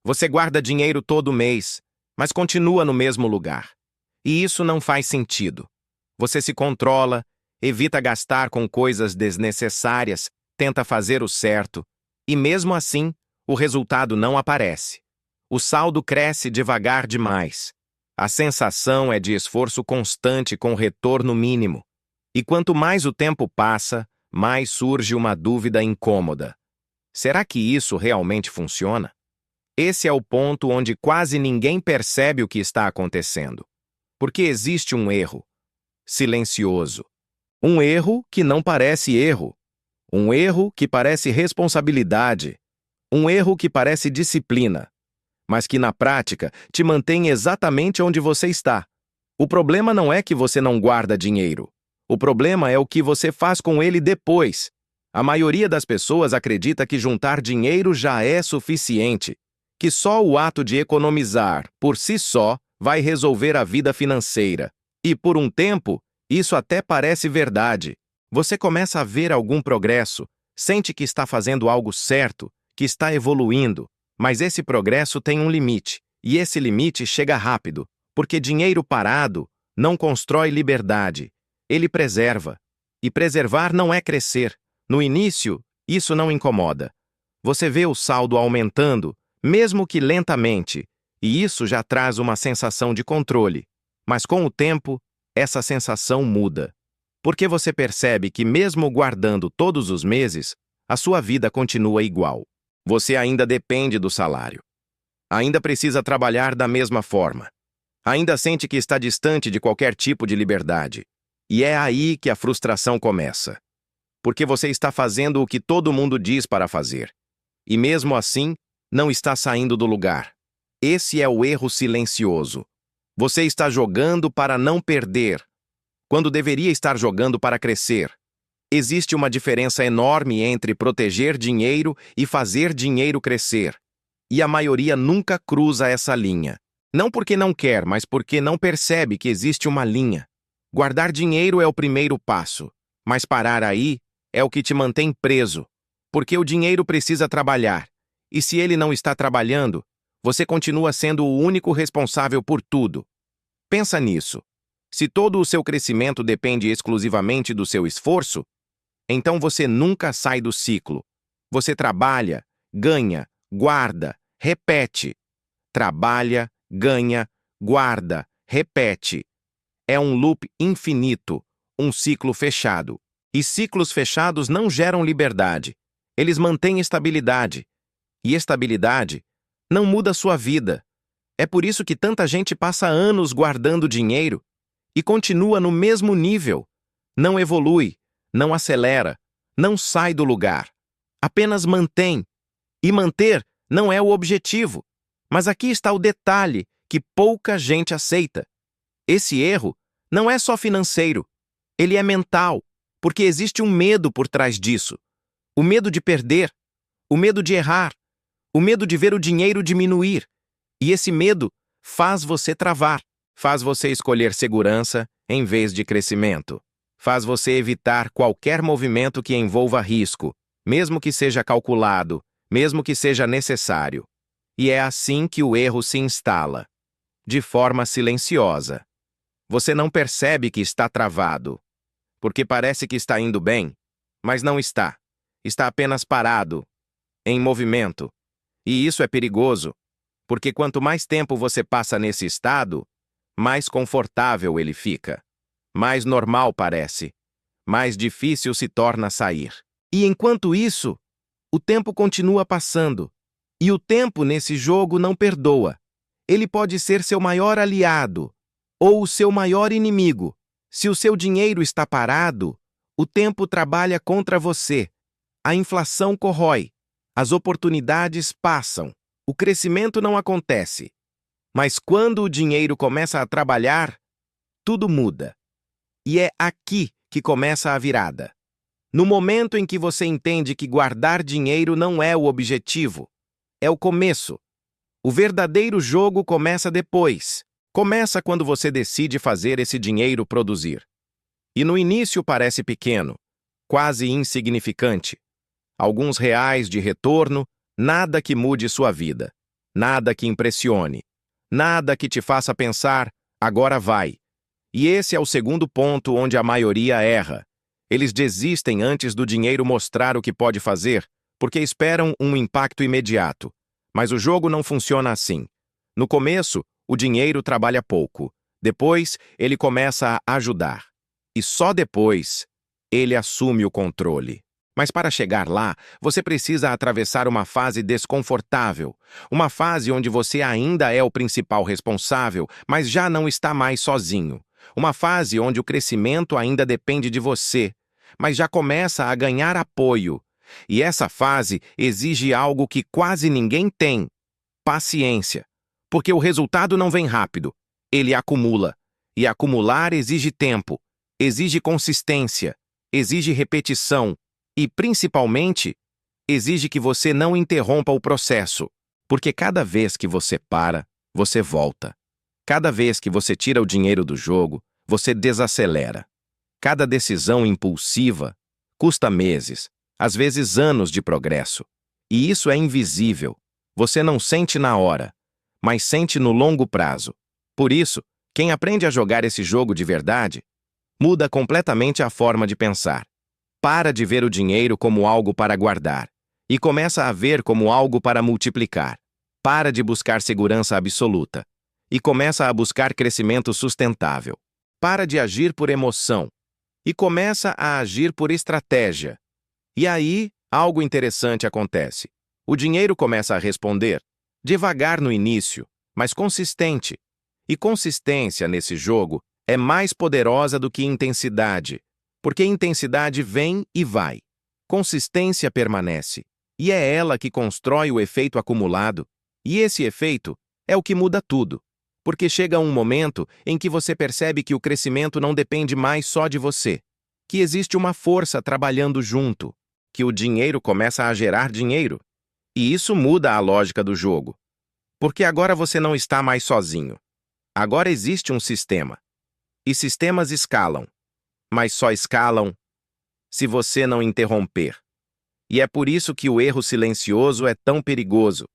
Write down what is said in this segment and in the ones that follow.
Você guarda dinheiro todo mês, mas continua no mesmo lugar. E isso não faz sentido. Você se controla, evita gastar com coisas desnecessárias, tenta fazer o certo, e mesmo assim, o resultado não aparece. O saldo cresce devagar demais. A sensação é de esforço constante com retorno mínimo. E quanto mais o tempo passa, mais surge uma dúvida incômoda. Será que isso realmente funciona? Esse é o ponto onde quase ninguém percebe o que está acontecendo. Porque existe um erro silencioso. Um erro que não parece erro. Um erro que parece responsabilidade. Um erro que parece disciplina, mas que na prática te mantém exatamente onde você está. O problema não é que você não guarda dinheiro. O problema é o que você faz com ele depois. A maioria das pessoas acredita que juntar dinheiro já é suficiente, que só o ato de economizar, por si só, vai resolver a vida financeira. E por um tempo, isso até parece verdade. Você começa a ver algum progresso, sente que está fazendo algo certo, que está evoluindo, mas esse progresso tem um limite, e esse limite chega rápido, porque dinheiro parado não constrói liberdade, ele preserva. E preservar não é crescer. No início, isso não incomoda. Você vê o saldo aumentando, mesmo que lentamente, e isso já traz uma sensação de controle. Mas com o tempo, essa sensação muda. Porque você percebe que mesmo guardando todos os meses, a sua vida continua igual. Você ainda depende do salário. Ainda precisa trabalhar da mesma forma. Ainda sente que está distante de qualquer tipo de liberdade. E é aí que a frustração começa. Porque você está fazendo o que todo mundo diz para fazer. E mesmo assim, não está saindo do lugar. Esse é o erro silencioso. Você está jogando para não perder, quando deveria estar jogando para crescer. Existe uma diferença enorme entre proteger dinheiro e fazer dinheiro crescer. E a maioria nunca cruza essa linha. Não porque não quer, mas porque não percebe que existe uma linha. Guardar dinheiro é o primeiro passo, mas parar aí é o que te mantém preso. Porque o dinheiro precisa trabalhar. E se ele não está trabalhando, você continua sendo o único responsável por tudo. Pensa nisso. Se todo o seu crescimento depende exclusivamente do seu esforço, então você nunca sai do ciclo. Você trabalha, ganha, guarda, repete. Trabalha, ganha, guarda, repete. É um loop infinito, um ciclo fechado. E ciclos fechados não geram liberdade. Eles mantêm estabilidade. E estabilidade não muda sua vida. É por isso que tanta gente passa anos guardando dinheiro e continua no mesmo nível. Não evolui, não acelera, não sai do lugar. Apenas mantém. E manter não é o objetivo. Mas aqui está o detalhe que pouca gente aceita. Esse erro não é só financeiro. Ele é mental, porque existe um medo por trás disso. O medo de perder, o medo de errar, o medo de ver o dinheiro diminuir. E esse medo faz você travar, faz você escolher segurança em vez de crescimento. Faz você evitar qualquer movimento que envolva risco, mesmo que seja calculado, mesmo que seja necessário. E é assim que o erro se instala, de forma silenciosa. Você não percebe que está travado, porque parece que está indo bem, mas não está. Está apenas parado, em movimento. E isso é perigoso, porque quanto mais tempo você passa nesse estado, mais confortável ele fica. Mais normal parece, mais difícil se torna sair. E enquanto isso, o tempo continua passando. E o tempo nesse jogo não perdoa. Ele pode ser seu maior aliado ou o seu maior inimigo. Se o seu dinheiro está parado, o tempo trabalha contra você. A inflação corrói. As oportunidades passam. O crescimento não acontece. Mas quando o dinheiro começa a trabalhar, tudo muda. E é aqui que começa a virada. No momento em que você entende que guardar dinheiro não é o objetivo, é o começo. O verdadeiro jogo começa depois. Começa quando você decide fazer esse dinheiro produzir. E no início parece pequeno, quase insignificante. Alguns reais de retorno, nada que mude sua vida. nada que impressione, nada que te faça pensar, agora vai. E esse é o segundo ponto onde a maioria erra. Eles desistem antes do dinheiro mostrar o que pode fazer, porque esperam um impacto imediato. Mas o jogo não funciona assim. No começo, o dinheiro trabalha pouco. Depois, ele começa a ajudar. E só depois, ele assume o controle. Mas para chegar lá, você precisa atravessar uma fase desconfortável. Uma fase onde você ainda é o principal responsável, mas já não está mais sozinho. Uma fase onde o crescimento ainda depende de você, mas já começa a ganhar apoio. E essa fase exige algo que quase ninguém tem: paciência. Porque o resultado não vem rápido, ele acumula. E acumular exige tempo, exige consistência, exige repetição e, principalmente, exige que você não interrompa o processo. Porque cada vez que você para, você volta. Cada vez que você tira o dinheiro do jogo, você desacelera. Cada decisão impulsiva custa meses, às vezes anos de progresso. E isso é invisível. Você não sente na hora, mas sente no longo prazo. Por isso, quem aprende a jogar esse jogo de verdade, muda completamente a forma de pensar. Para de ver o dinheiro como algo para guardar e começa a ver como algo para multiplicar. Para de buscar segurança absoluta e começa a buscar crescimento sustentável. Para de agir por emoção e começa a agir por estratégia. E aí, algo interessante acontece. O dinheiro começa a responder, devagar no início, mas consistente. E consistência nesse jogo é mais poderosa do que intensidade, porque intensidade vem e vai. Consistência permanece, e é ela que constrói o efeito acumulado. E esse efeito é o que muda tudo, porque chega um momento em que você percebe que o crescimento não depende mais só de você, que existe uma força trabalhando junto, que o dinheiro começa a gerar dinheiro. E isso muda a lógica do jogo, porque agora você não está mais sozinho. Agora existe um sistema. E sistemas escalam, mas só escalam se você não interromper. E é por isso que o erro silencioso é tão perigoso,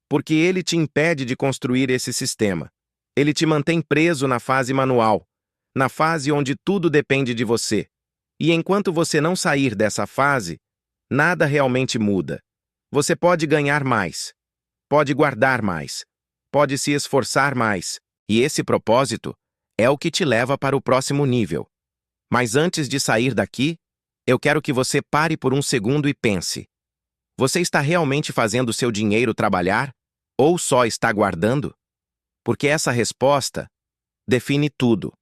porque ele te impede de construir esse sistema. Ele te mantém preso na fase manual, na fase onde tudo depende de você. E enquanto você não sair dessa fase, nada realmente muda. Você pode ganhar mais, pode guardar mais, pode se esforçar mais, e esse propósito é o que te leva para o próximo nível. Mas antes de sair daqui, eu quero que você pare por um segundo e pense. Você está realmente fazendo seu dinheiro trabalhar? Ou só está guardando? Porque essa resposta define tudo.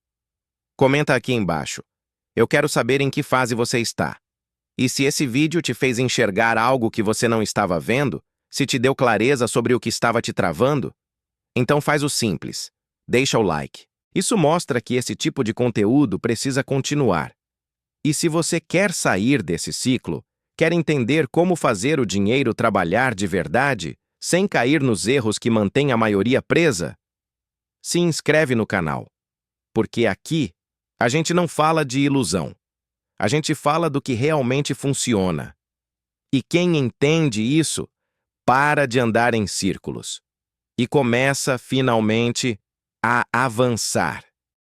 Comenta aqui embaixo. Eu quero saber em que fase você está. E se esse vídeo te fez enxergar algo que você não estava vendo, se te deu clareza sobre o que estava te travando, então faz o simples. Deixa o like. Isso mostra que esse tipo de conteúdo precisa continuar. E se você quer sair desse ciclo, quer entender como fazer o dinheiro trabalhar de verdade, sem cair nos erros que mantêm a maioria presa, se inscreve no canal. Porque aqui, a gente não fala de ilusão. A gente fala do que realmente funciona. E quem entende isso, para de andar em círculos. E começa, finalmente, a avançar.